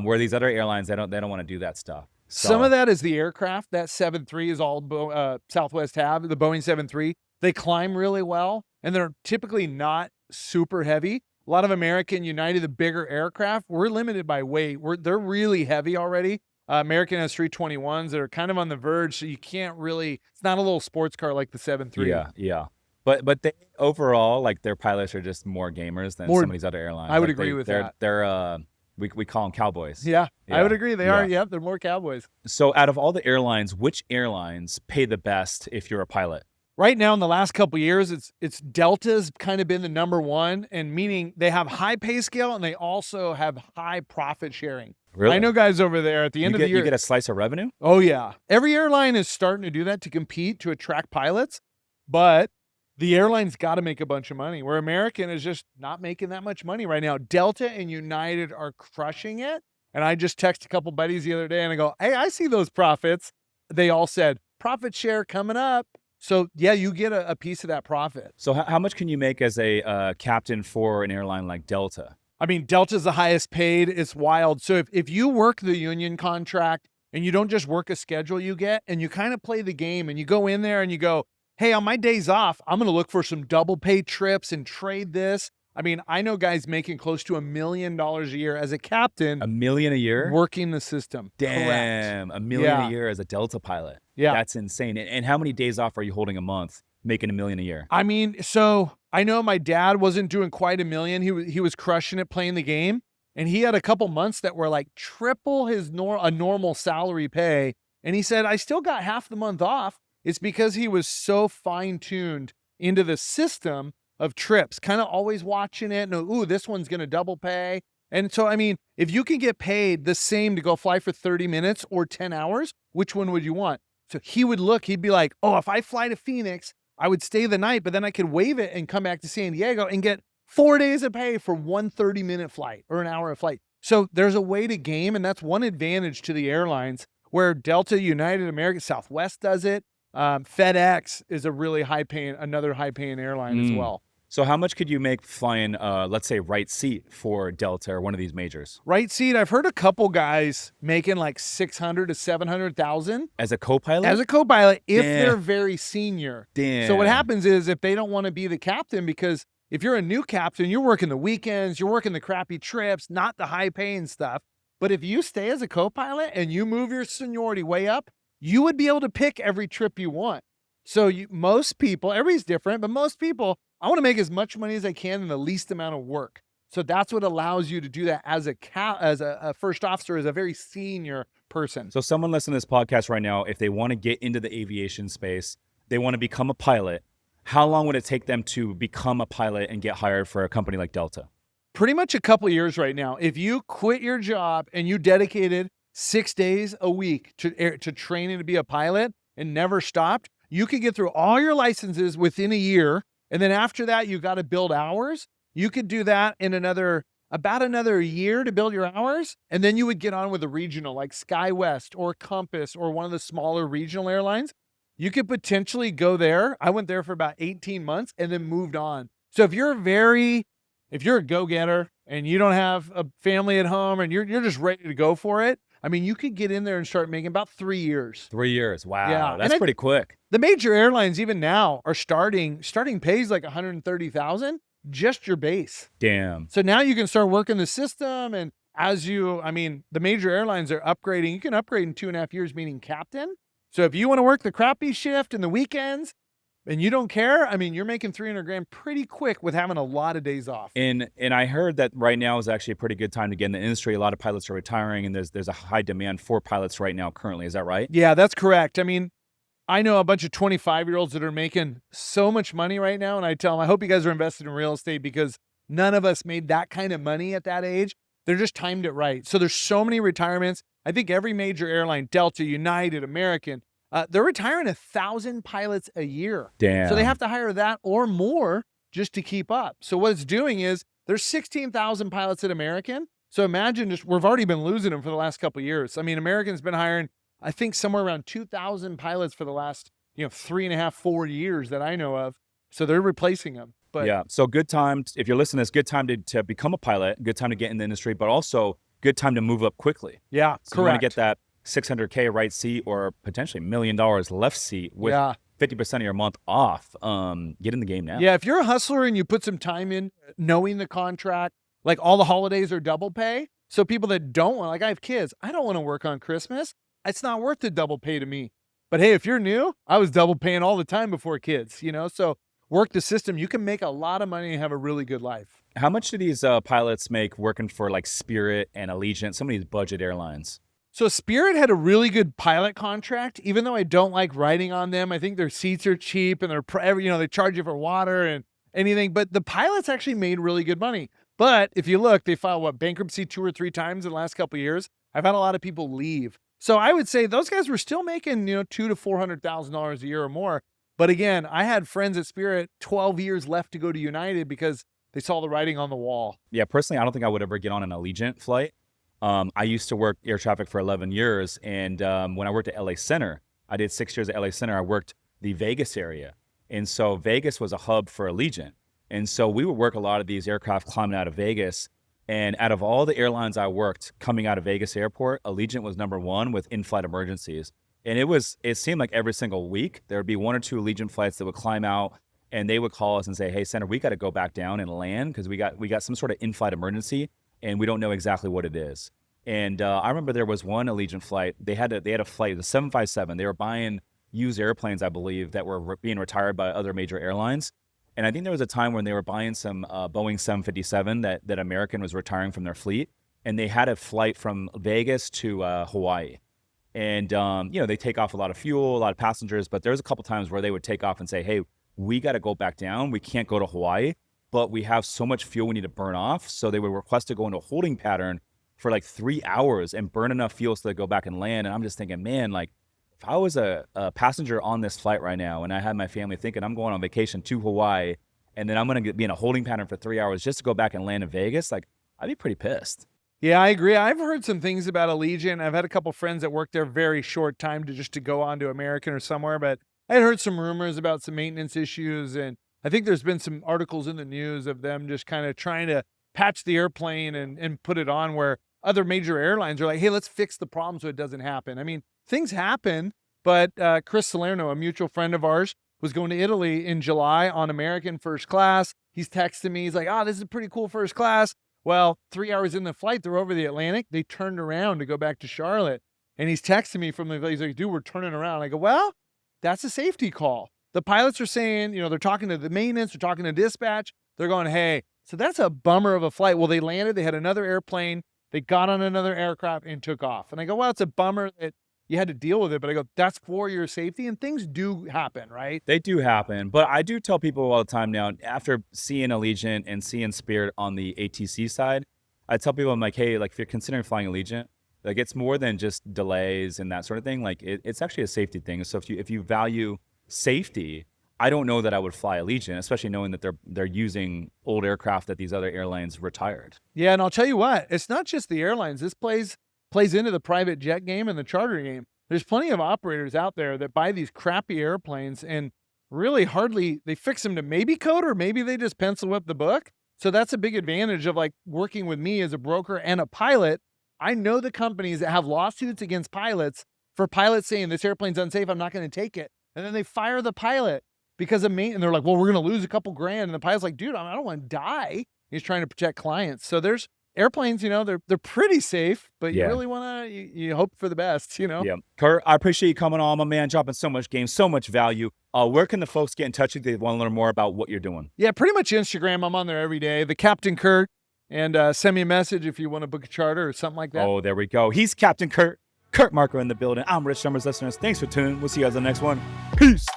Where these other airlines, they don't want to do that stuff. So,
some of that is the aircraft. That 7.3 is all Southwest have, the Boeing 7.3. They climb really well, and they're typically not super heavy. A lot of American, United, the bigger aircraft, we're limited by weight. They're really heavy already. American has 321s that are kind of on the verge, so you can't really, it's not a little sports car like the 7.3.
Yeah. But they overall, like their pilots are just more gamers than some of these other airlines.
I would agree with that.
They're we call them cowboys.
Yeah, I would agree. They are. Yep, they're more cowboys.
So out of all the airlines, which airlines pay the best if you're a pilot?
Right now, in the last couple of years, it's Delta's kind of been the number one, and meaning they have high pay scale and they also have high profit sharing.
Really?
I know guys over there at the end of the year.
You get a slice of revenue?
Oh, yeah. Every airline is starting to do that to compete, to attract pilots, but the airline's got to make a bunch of money, where American is just not making that much money right now. Delta and United are crushing it. And I just texted a couple buddies the other day and I go, hey, I see those profits. They all said, profit share coming up. So yeah, you get a piece of that profit.
So how much can you make as a captain for an airline like Delta?
I mean, Delta's the highest paid. It's wild. So if you work the union contract and you don't just work a schedule you get, and you kind of play the game and you go in there and you go, hey, on my days off, I'm going to look for some double pay trips and trade this. I mean, I know guys making close to $1 million a year as a captain.
$1 million a year?
Working the system.
Damn,
correct.
$1 million a year as a Delta pilot.
Yeah.
That's insane. And how many days off are you holding a month making $1 million a year?
I mean, so I know my dad wasn't doing quite $1 million. He was crushing it playing the game. And he had a couple months that were like triple his a normal salary pay. And he said, I still got half the month off. It's because he was so fine-tuned into the system of trips, kind of always watching it. And, ooh, this one's going to double pay. And so, I mean, if you can get paid the same to go fly for 30 minutes or 10 hours, which one would you want? So he would look, he'd be like, oh, if I fly to Phoenix, I would stay the night, but then I could waive it and come back to San Diego and get 4 days of pay for one 30-minute flight or an hour of flight. So there's a way to game, and that's one advantage to the airlines, where Delta, United, American, Southwest does it. FedEx is another high-paying airline as well.
So how much could you make flying, let's say, right seat for Delta or one of these majors?
Right seat, I've heard a couple guys making like $600,000 to $700,000
as a co-pilot.
As a co-pilot, if they're very senior.
Damn.
So what happens is, if they don't want to be the captain, because if you're a new captain, you're working the weekends, you're working the crappy trips, not the high-paying stuff. But if you stay as a co-pilot and you move your seniority way up, you would be able to pick every trip you want. So most people, everybody's different, but most people, I want to make as much money as I can in the least amount of work. So that's what allows you to do that as a first officer, as a very senior person.
So someone listening to this podcast right now, if they want to get into the aviation space, they want to become a pilot, how long would it take them to become a pilot and get hired for a company like Delta?
Pretty much a couple of years right now. If you quit your job and you dedicated 6 days a week to training to be a pilot and never stopped, you could get through all your licenses within a year. And then after that, you got to build hours. You could do that in about another year to build your hours. And then you would get on with a regional like SkyWest or Compass or one of the smaller regional airlines. You could potentially go there. I went there for about 18 months and then moved on. So if you're a go-getter and you don't have a family at home and you're just ready to go for it, I mean, you could get in there and start making about 3 years.
3 years. Wow.
Yeah.
That's pretty quick.
The major airlines even now are starting pays like $130,000, just your base.
Damn.
So now you can start working the system. And the major airlines are upgrading. You can upgrade in 2.5 years, meaning captain. So if you want to work the crappy shift and the weekends and you don't care, I mean, you're making 300 grand pretty quick with having a lot of days off.
And I heard that right now is actually a pretty good time to get in the industry. A lot of pilots are retiring, and there's a high demand for pilots right now currently. Is that right?
Yeah, that's correct. I mean, I know a bunch of 25-year-olds that are making so much money right now, and I tell them, I hope you guys are invested in real estate because none of us made that kind of money at that age. They're just timed it right. So there's so many retirements. I think every major airline, Delta, United, American, they're retiring 1,000 pilots a year.
Damn.
So they have to hire that or more just to keep up. So what it's doing is there's 16,000 pilots at American. So imagine we've already been losing them for the last couple of years. I mean, American's been hiring, I think, somewhere around 2,000 pilots for the last 3.5, 4 years that I know of. So they're replacing them. But
yeah, so good time, if you're listening, it's good time to become a pilot, good time to get in the industry, but also good time to move up quickly.
Yeah,
so
correct.
You want to get that $600K right seat or potentially $1 million left seat with 50% of your month off. Get in the game now.
Yeah, if you're a hustler and you put some time in knowing the contract, like all the holidays are double pay. So people that don't want, like I have kids, I don't want to work on Christmas. It's not worth the double pay to me. But hey, if you're new, I was double paying all the time before kids, so work the system. You can make a lot of money and have a really good life.
How much do these pilots make working for like Spirit and Allegiant, some of these budget airlines?
So Spirit had a really good pilot contract, even though I don't like riding on them. I think their seats are cheap and they charge you for water and anything. But the pilots actually made really good money. But if you look, they filed bankruptcy 2 or 3 times in the last couple of years. I've had a lot of people leave. So I would say those guys were still making $200,000 to $400,000 a year or more. But again, I had friends at Spirit 12 years left to go to United because they saw the writing on the wall.
Yeah, personally, I don't think I would ever get on an Allegiant flight. I used to work air traffic for 11 years. And when I worked at LA Center, I did 6 years at LA Center. I worked the Vegas area. And so Vegas was a hub for Allegiant. And so we would work a lot of these aircraft climbing out of Vegas. And out of all the airlines I worked coming out of Vegas airport, Allegiant was number 1 with in-flight emergencies. And it seemed like every single week, there would be 1 or 2 Allegiant flights that would climb out and they would call us and say, hey, Center, we got to go back down and land because we got some sort of in-flight emergency and we don't know exactly what it is. And I remember there was one Allegiant flight. They had a flight, the 757. They were buying used airplanes, I believe, that were being retired by other major airlines. And I think there was a time when they were buying some Boeing 757 that American was retiring from their fleet. And they had a flight from Vegas to Hawaii. And, they take off a lot of fuel, a lot of passengers. But there was a couple times where they would take off and say, hey, we got to go back down. We can't go to Hawaii, but we have so much fuel we need to burn off. So they would request to go into a holding pattern for like 3 hours and burn enough fuel so they go back and land. And I'm just thinking, man, like if I was a passenger on this flight right now and I had my family thinking I'm going on vacation to Hawaii and then I'm going to be in a holding pattern for 3 hours just to go back and land in Vegas, like I'd be pretty pissed.
Yeah, I agree. I've heard some things about Allegiant. I've had a couple friends that worked there very short time to go on to American or somewhere, but I had heard some rumors about some maintenance issues. And I think there's been some articles in the news of them just kind of trying to patch the airplane and put it on where other major airlines are like, hey, let's fix the problem so it doesn't happen. I mean, things happen, but Chris Salerno, a mutual friend of ours, was going to Italy in July on American first class. He's texting me. He's like, this is a pretty cool first class. Well, 3 hours in the flight, they're over the Atlantic. They turned around to go back to Charlotte. And he's texting me from he's like, dude, we're turning around. I go, well, that's a safety call. The pilots are saying, they're talking to the maintenance, they're talking to dispatch. They're going, hey, So that's a bummer of a flight. Well, they landed, they had another airplane, they got on another aircraft and took off. And I go, well, it's a bummer that you had to deal with it. But I go, that's for your safety, and things do happen, right?
They do happen, but I do tell people all the time now, after seeing Allegiant and seeing Spirit on the ATC side, I tell people, I'm like, hey, like if you're considering flying Allegiant, like it's more than just delays and that sort of thing. Like it's actually a safety thing. So if you value safety, I don't know that I would fly Allegiant, especially knowing that they're using old aircraft that these other airlines retired.
Yeah, and I'll tell you what, it's not just the airlines. This plays into the private jet game and the charter game. There's plenty of operators out there that buy these crappy airplanes and really hardly they fix them to maybe code, or maybe they just pencil whip the book. So that's a big advantage of like working with me as a broker and a pilot. I know the companies that have lawsuits against pilots for pilots saying this airplane's unsafe, I'm not going to take it. And then they fire the pilot because of maintenance. And they're like, well, we're going to lose a couple grand. And the pilot's like, dude, I don't want to die. He's trying to protect clients. So there's airplanes, they're pretty safe, but you really want to, you hope for the best,
Yeah. Curt, I appreciate you coming on, my man, dropping so much game, so much value. Where can the folks get in touch with you if they want to learn more about what you're doing?
Yeah, pretty much Instagram. I'm on there every day. The Captain Curt. And send me a message if you want to book a charter or something like that.
Oh, there we go. He's Captain Curt Marker in the building. I'm Rich Summers, listeners. Thanks for tuning. We'll see you guys on the next one. Peace.